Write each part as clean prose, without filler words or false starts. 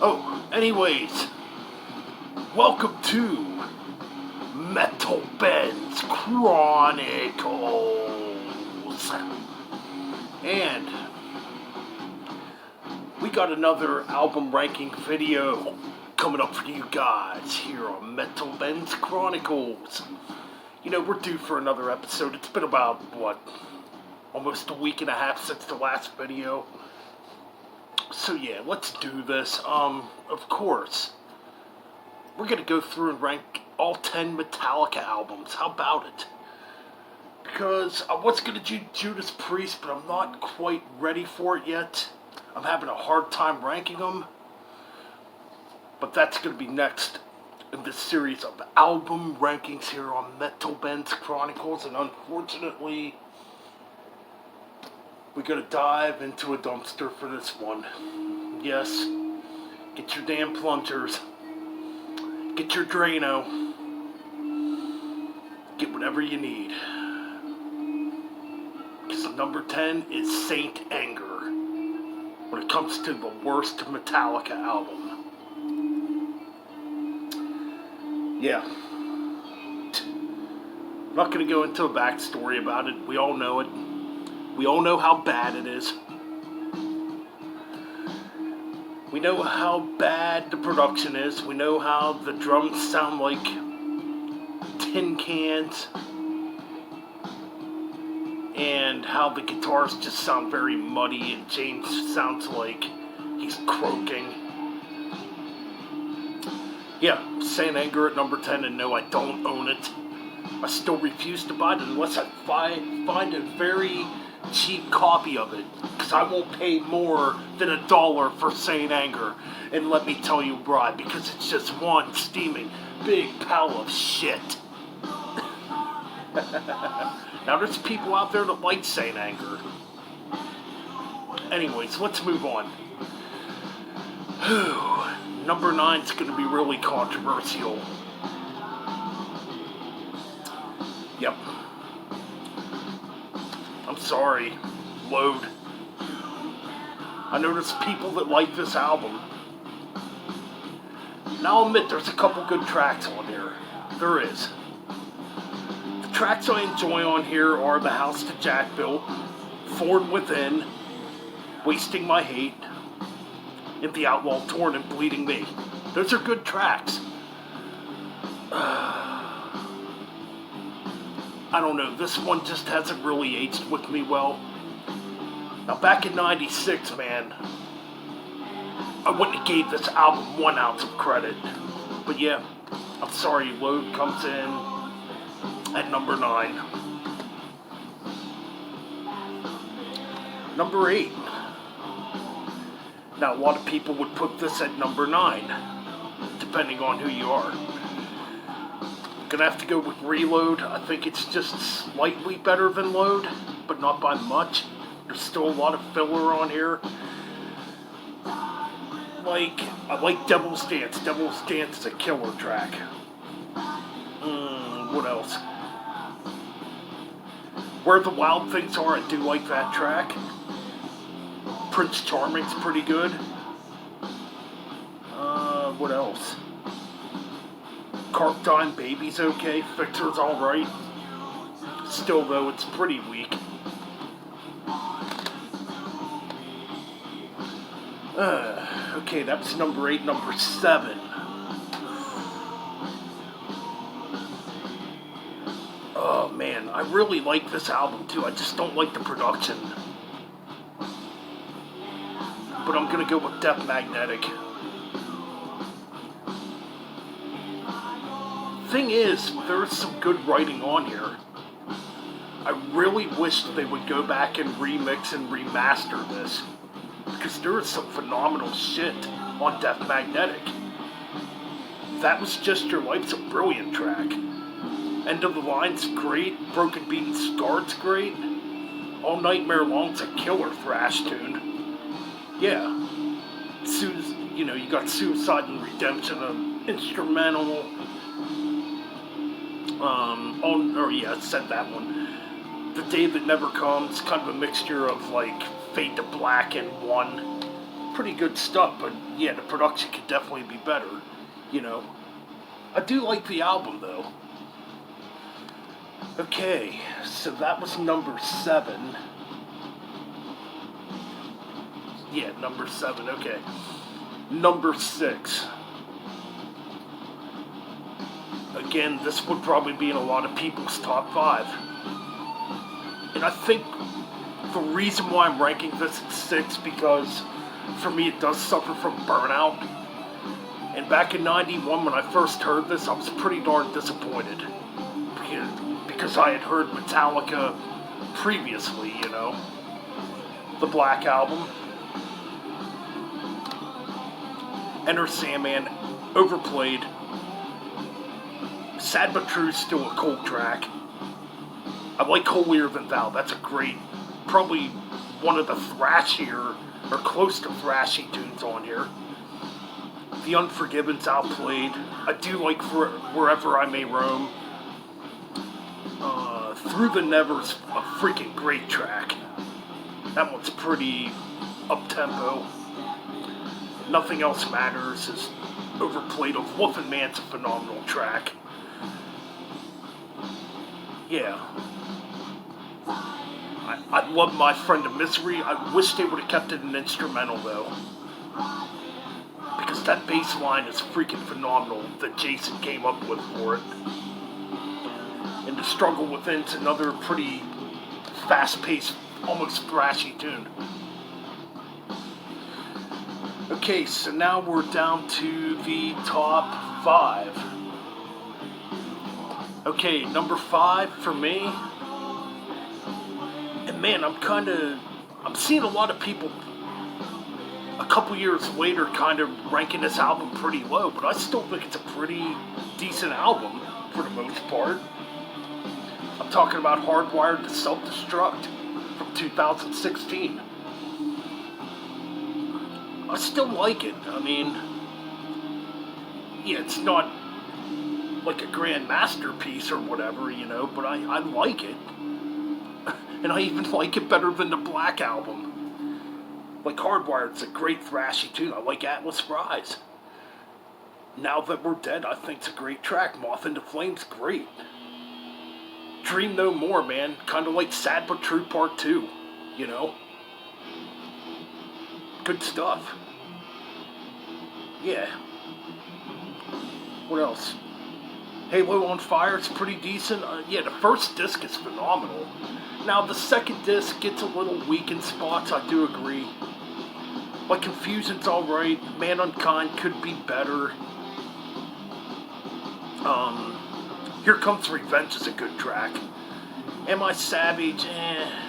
Oh, anyways, welcome to Metal Ben's Chronicles. And we got another album ranking video coming up for you guys here on Metal Ben's Chronicles. You know, we're due for another episode. It's been about, almost a week and a half since the last video. So yeah, let's do this. Of course, we're gonna go through and rank all 10 Metallica albums. How about it? Because I was gonna do Judas Priest, but I'm not quite ready for it yet. I'm having a hard time ranking them. But that's gonna be next in this series of album rankings here on Metal Ben's Chronicles, and unfortunately, we gotta dive into a dumpster for this one. Yes, get your damn plungers, get your Drano, get whatever you need. Because number 10 is Saint Anger when it comes to the worst Metallica album. Yeah. I'm not gonna go into a backstory about it. We all know it. We all know how bad it is. We know how bad the production is. We know how the drums sound like tin cans. And how the guitars just sound very muddy and James sounds like he's croaking. Yeah, Saint Anger at number 10, and no, I don't own it. I still refuse to buy it unless I find a very cheap copy of it, because I won't pay more than $1 for Saint Anger. And let me tell you why, because it's just one steaming big pile of shit. Now there's people out there that like Saint Anger. Anyways, let's move on. Number 9's going to be really controversial. Yep. I'm sorry, Load. I know there's people that like this album. Now I'll admit there's a couple good tracks on here. There is. The tracks I enjoy on here are The House That Jack Built, Thorn Within, Wasting My Hate, and The Outlaw Torn and Bleeding Me. Those are good tracks. I don't know, this one just hasn't really aged with me well. Now back in '96, man, I wouldn't have gave this album 1 ounce of credit. But yeah, I'm sorry, Load comes in at number 9. Number 8. Now a lot of people would put this at number 9, depending on who you are. Gonna have to go with Reload. I think it's just slightly better than Load, but not by much. There's still a lot of filler on here. I like Devil's Dance. Devil's Dance is a killer track. What else? Where the Wild Things Are, I do like that track. Prince Charming's pretty good. What else? Carpdime Baby's okay. Fixer's alright. Still, though, it's pretty weak. Okay, that's number 8. Number 7. Oh, man. I really like this album, too. I just don't like the production. But I'm gonna go with Death Magnetic. Thing is, there's some good writing on here. I really wish they would go back and remix and remaster this, because there is some phenomenal shit on Death Magnetic. That Was Just Your Life's a brilliant track. End of the Line's great. Broken Beat and Scarred's great. All Nightmare Long's a killer thrash tune. Yeah. You got Suicide and Redemption, an instrumental. I said that one. The Day That Never Comes, kind of a mixture of Fade to Black and One. pretty good stuff, but yeah, the production could definitely be better, you know. I do like the album, though. Okay, so that was number 7. Yeah, number 7, okay. Number 6. Again, this would probably be in a lot of people's top 5. And I think the reason why I'm ranking this at 6, because for me it does suffer from burnout. And back in 91 when I first heard this, I was pretty darn disappointed. Because I had heard Metallica previously, you know. The Black Album. Enter Sandman, overplayed. Sad But True is still a cool track. I like Holier Than Thou. That's a great, probably one of the thrashier, or close to thrashy tunes on here. The Unforgiven's outplayed. I do like Wherever I May Roam. Through the Never's a freaking great track. That one's pretty up-tempo. Nothing Else Matters is overplayed. Wolf and Man's a phenomenal track. Yeah. I love My Friend of Misery. I wish they would have kept it an instrumental, though. Because that bass line is freaking phenomenal that Jason came up with for it. And The Struggle Within's another pretty fast-paced, almost thrashy tune. Okay, so now we're down to the top 5. Okay, number 5 for me. And man, I'm seeing a lot of people a couple years later kind of ranking this album pretty low, but I still think it's a pretty decent album for the most part. I'm talking about Hardwired to Self-Destruct from 2016. I still like it. I mean, yeah, it's not like a grand masterpiece or whatever, you know, but I like it. And I even like it better than the Black Album. Like Hardwired's a great thrashy tune. I like Atlas Rise. Now That We're Dead, I think it's a great track. Moth into Flame's great. Dream No More, man. Kind of like Sad But True Part 2, you know? Good stuff. Yeah. What else? Halo on Fire, it's pretty decent. Yeah, the first disc is phenomenal. Now, the second disc gets a little weak in spots, I do agree. Like, Confusion's alright. Man Unkind could be better. Here Comes Revenge is a good track. Am I Savage?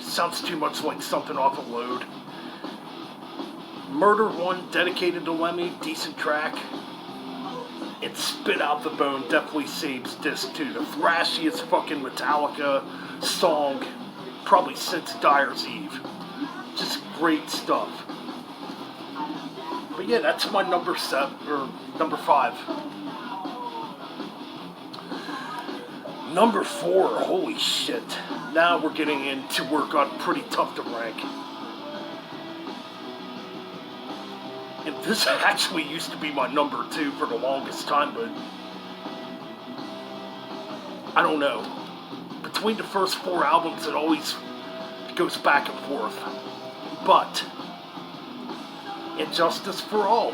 Sounds too much like something off a Load. Murder 1, dedicated to Lemmy, decent track. And Spit Out the Bone definitely saves disc 2. The thrashiest fucking Metallica song probably since Dyer's Eve. Just great stuff. But yeah, that's my number 5. Number 4, holy shit. Now we're getting into where it got pretty tough to rank. And this actually used to be my number 2 for the longest time, but I don't know. Between the first 4 albums, it always goes back and forth. But Injustice for All.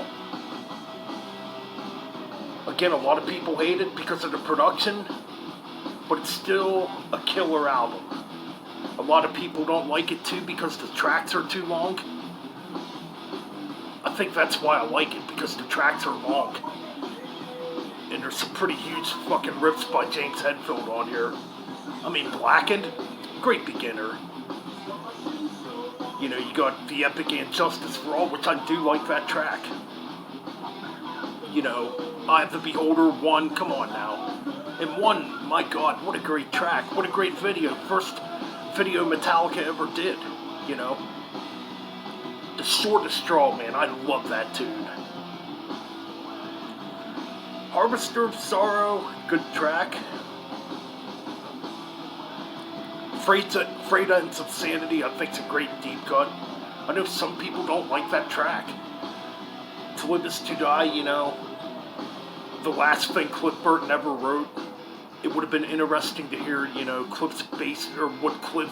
Again, a lot of people hate it because of the production, but it's still a killer album. A lot of people don't like it too because the tracks are too long. I think that's why I like it, because the tracks are long. And there's some pretty huge fucking riffs by James Hetfield on here. I mean, Blackened, great beginner. You know, you got the epic Injustice for All, which I do like that track. You know, Eye of the Beholder, 1, come on now. And 1, my god, what a great track, what a great video. First video Metallica ever did, you know. The Shortest Straw, man, I love that tune. Harvester of Sorrow, good track. Freda and Insanity, I think it's a great deep cut. I know some people don't like that track. To Live Is To Die, you know, the last thing Cliff Burton ever wrote, it would have been interesting to hear, you know, Cliff's bass, or what Cliff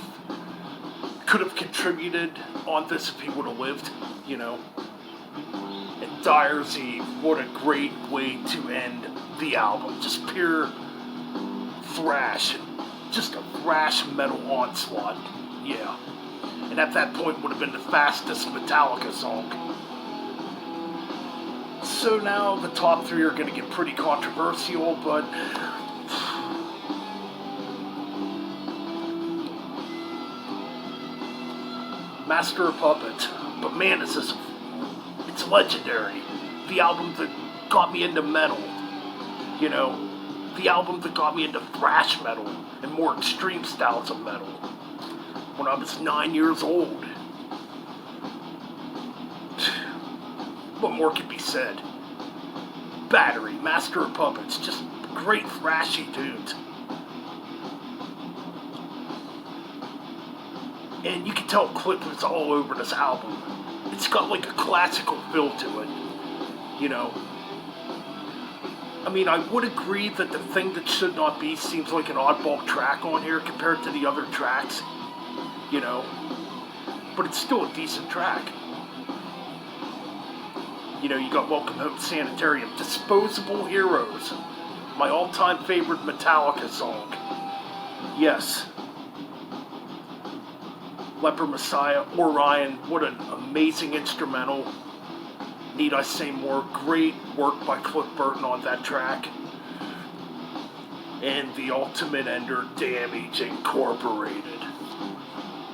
could have contributed on this if he would have lived, you know. And Dyer's Eve, what a great way to end the album. Just pure thrash, just a thrash metal onslaught, yeah. And at that point would have been the fastest Metallica song. So now the top three are going to get pretty controversial, but Master of Puppets. But man, it's legendary. The album that got me into metal, you know, the album that got me into thrash metal and more extreme styles of metal when I was 9 years old. What more could be said? Battery, Master of Puppets, just great thrashy tunes. And you can tell Cliff was all over this album. It's got like a classical feel to it, you know. I mean, I would agree that The Thing That Should Not Be seems like an oddball track on here compared to the other tracks, you know. But it's still a decent track. You know, you got Welcome Home Sanitarium, Disposable Heroes, my all-time favorite Metallica song. Yes. Leper Messiah, Orion, what an amazing instrumental. Need I say more? Great work by Cliff Burton on that track. And the ultimate ender, Damage Incorporated.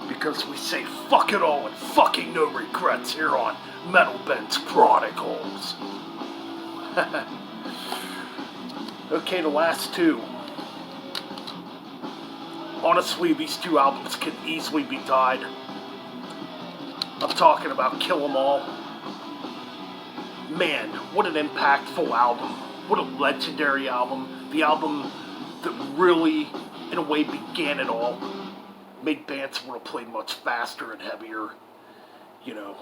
Because we say fuck it all and fucking no regrets here on Metal Ben's Chronicles. Okay, the last two. Honestly, these two albums could easily be tied. I'm talking about Kill 'Em All. Man, what an impactful album. What a legendary album. The album that really, in a way, began it all. Made bands want to play much faster and heavier. You know,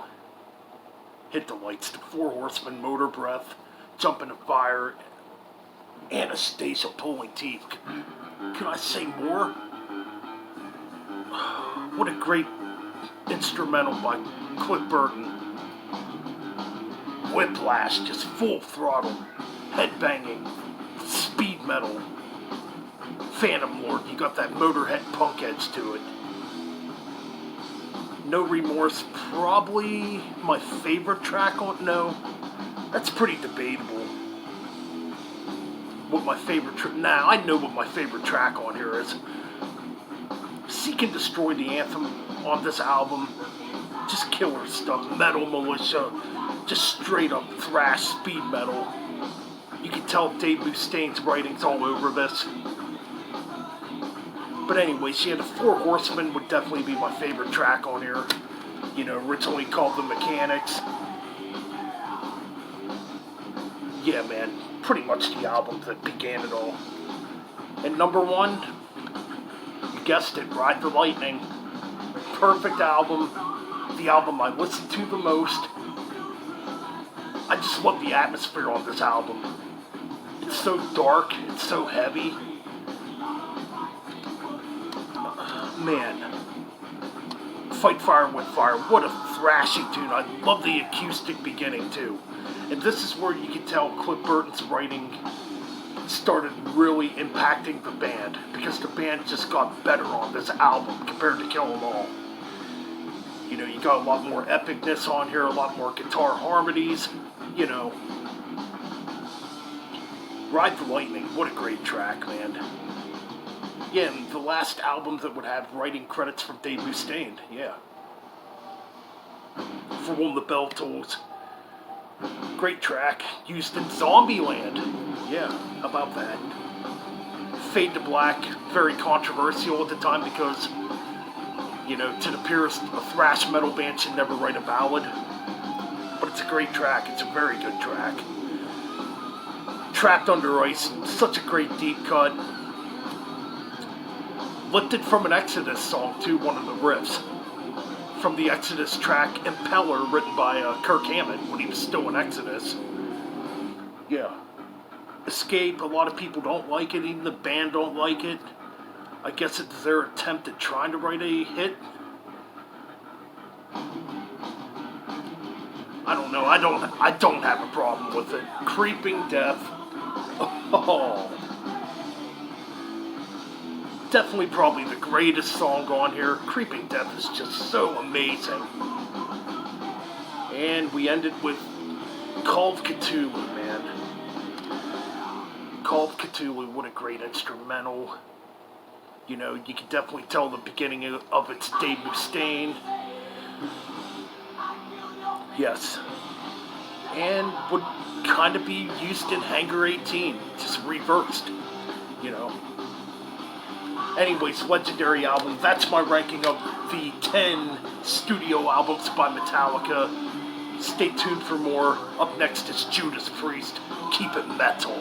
Hit the Lights, The Four Horsemen, Motor Breath, Jump into Fire, Anastasia, Pulling Teeth. Can I say more? What a great instrumental by Cliff Burton. Whiplash, just full throttle, headbanging, speed metal. Phantom Lord, you got that Motorhead punk edge to it. No Remorse, probably my favorite track on, no, that's pretty debatable. What my favorite I know what my favorite track on here is. Seek and Destroy, the anthem on this album. Just killer stuff. Metal Militia. Just straight up thrash speed metal. You can tell Dave Mustaine's writing's all over this. But anyways, yeah, The Four Horsemen would definitely be my favorite track on here. You know, originally called The Mechanics. Yeah, man, pretty much the album that began it all. And number one, you guessed it, Ride the Lightning. Perfect album. The album I listen to the most. I just love the atmosphere on this album. It's so dark, it's so heavy. Man. Fight Fire with Fire, what a thrashy tune. I love the acoustic beginning too. And this is where you can tell Cliff Burton's writing started really impacting the band, because the band just got better on this album compared to Kill 'Em All. You know, you got a lot more epicness on here, a lot more guitar harmonies, you know. Ride the Lightning, what a great track, man. Yeah, and the last album that would have writing credits from Dave Mustaine, yeah. For When the Bell Tolls. Great track, used in Zombieland. Yeah, how about that? Fade to Black, very controversial at the time because, you know, to the purist, a thrash metal band should never write a ballad. But it's a great track, it's a very good track. Trapped Under Ice, such a great deep cut. Lifted from an Exodus song too, one of the riffs. from the Exodus track Impeller, written by Kirk Hammett when he was still in Exodus. Yeah. Escape, a lot of people don't like it, even the band don't like it. I guess it's their attempt at trying to write a hit. I don't know, I don't have a problem with it. Creeping Death. Oh. Definitely probably the greatest song on here. Creeping Death is just so amazing. And we ended with Call of Cthulhu, man. Call of Cthulhu, what a great instrumental. You know, you can definitely tell the beginning of it's Dave Mustaine. Yes. And would kind of be used in Hangar 18, just reversed, you know. Anyways, legendary album. That's my ranking of the 10 studio albums by Metallica. Stay tuned for more. Up next is Judas Priest. Keep it metal.